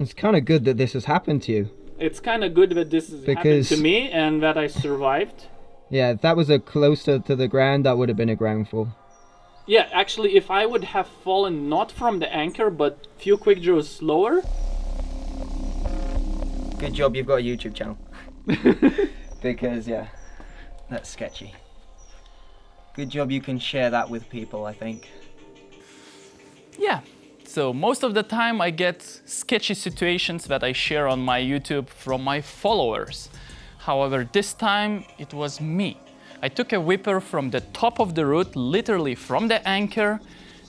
It's kind of good that this has happened to you. It's kind of good that this has happened to me and that I survived. Yeah, if that was a closer to the ground, that would have been a ground fall. Yeah, actually, if I would have fallen not from the anchor, but few quick draws lower. Good job you've got a YouTube channel. Because, yeah, that's sketchy. Good job you can share that with people, I think. Yeah, so most of the time I get sketchy situations that I share on my YouTube from my followers. However, this time it was me. I took a whipper from the top of the root, literally from the anchor,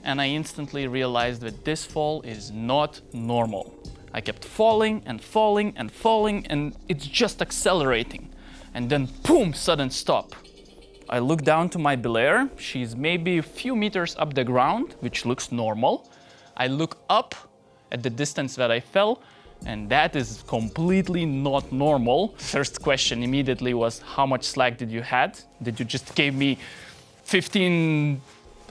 and I instantly realized that this fall is not normal. I kept falling and falling and falling, and it's just accelerating. And then boom, sudden stop. I look down to my belayer. She's maybe a few meters up the ground, which looks normal. I look up at the distance that I fell, and that is completely not normal. First question immediately was, how much slack did you had? Did you just give me 15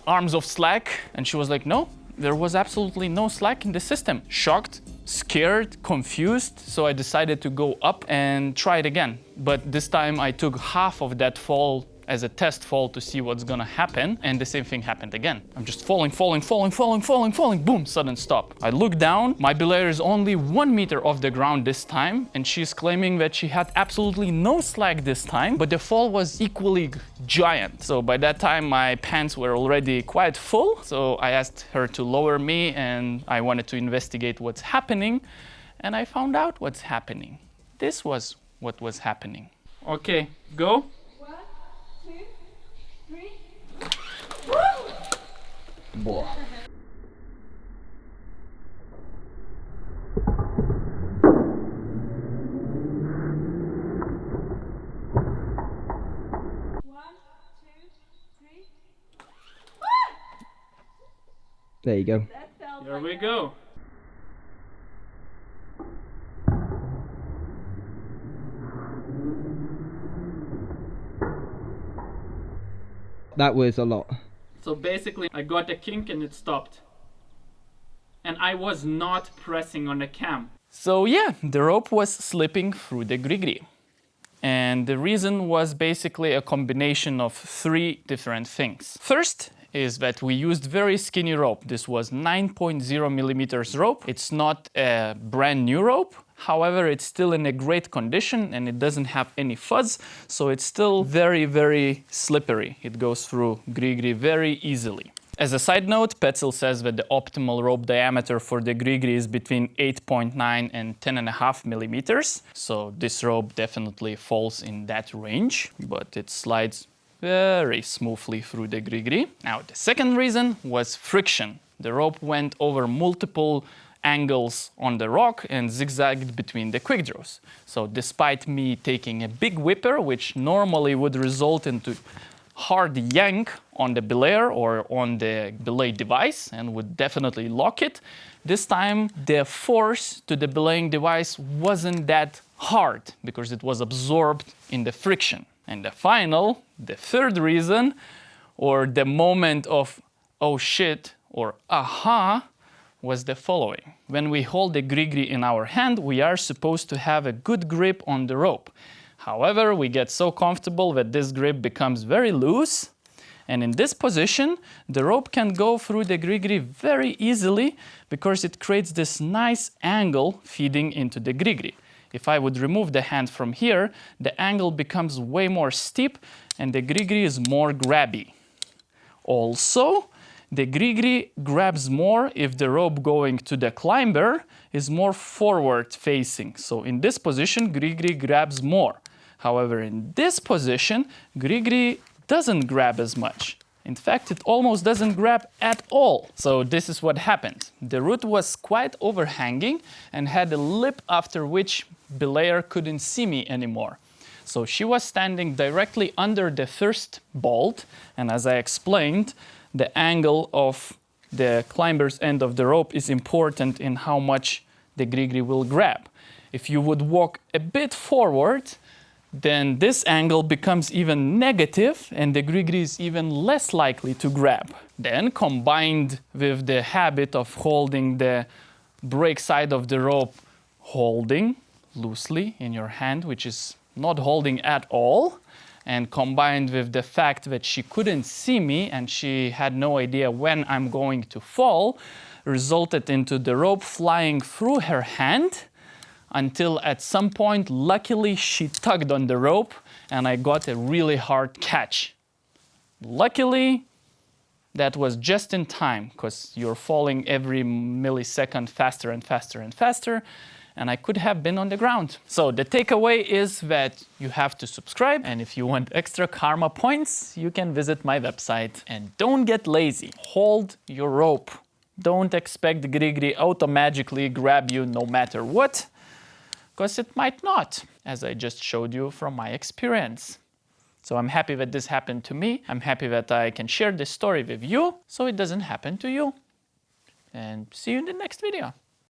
arms of slack? And she was like, no, there was absolutely no slack in the system. Shocked, scared, confused. So I decided to go up and try it again. But this time I took half of that fall as a test fall to see what's gonna happen, and the same thing happened again. I'm just falling, boom, sudden stop. I look down, my belayer is only 1 meter off the ground this time, and she's claiming that she had absolutely no slack this time, but the fall was equally giant. So by that time, my pants were already quite full, so I asked her to lower me, and I wanted to investigate what's happening, and I found out what's happening. This was what was happening. Okay, go. Boah. There you go. Here we go. That was a lot. So basically, I got a kink and it stopped. And I was not pressing on the cam. So yeah, the rope was slipping through the GriGri. And the reason was basically a combination of 3 different things. First is that we used very skinny rope. This was 9.0 millimeters rope. It's not a brand new rope. However, it's still in a great condition and it doesn't have any fuzz, so it's still very, very slippery. It goes through GriGri very easily. As a side note, Petzl says that the optimal rope diameter for the GriGri is between 8.9 and 10.5 millimeters. So this rope definitely falls in that range, but it slides very smoothly through the GriGri. Now, the second reason was friction. The rope went over multiple angles on the rock and zigzagged between the quick draws. So despite me taking a big whipper, which normally would result into hard yank on the belayer or on the belay device and would definitely lock it, this time the force to the belaying device wasn't that hard because it was absorbed in the friction. And the third reason, or the moment of oh shit or aha, was the following. When we hold the GriGri in our hand, we are supposed to have a good grip on the rope. However, we get so comfortable that this grip becomes very loose, and in this position, the rope can go through the GriGri very easily because it creates this nice angle feeding into the GriGri. If I would remove the hand from here, the angle becomes way more steep and the GriGri is more grabby. Also, the GriGri grabs more if the rope going to the climber is more forward facing. So in this position, GriGri grabs more. However, in this position, GriGri doesn't grab as much. In fact, it almost doesn't grab at all. So this is what happened. The root was quite overhanging and had a lip after which belayer couldn't see me anymore. So she was standing directly under the first bolt, and as I explained, the angle of the climber's end of the rope is important in how much the GriGri will grab. If you would walk a bit forward, then this angle becomes even negative and the GriGri is even less likely to grab. Then, combined with the habit of holding the brake side of the rope holding loosely in your hand, which is not holding at all, and combined with the fact that she couldn't see me and she had no idea when I'm going to fall, resulted into the rope flying through her hand until at some point, luckily, she tugged on the rope and I got a really hard catch. Luckily, that was just in time because you're falling every millisecond faster and faster and faster, and I could have been on the ground. So the takeaway is that you have to subscribe, and if you want extra karma points, you can visit my website. And don't get lazy. Hold your rope. Don't expect GriGri auto-magically grab you no matter what, because it might not, as I just showed you from my experience. So I'm happy that this happened to me. I'm happy that I can share this story with you so it doesn't happen to you. And see you in the next video.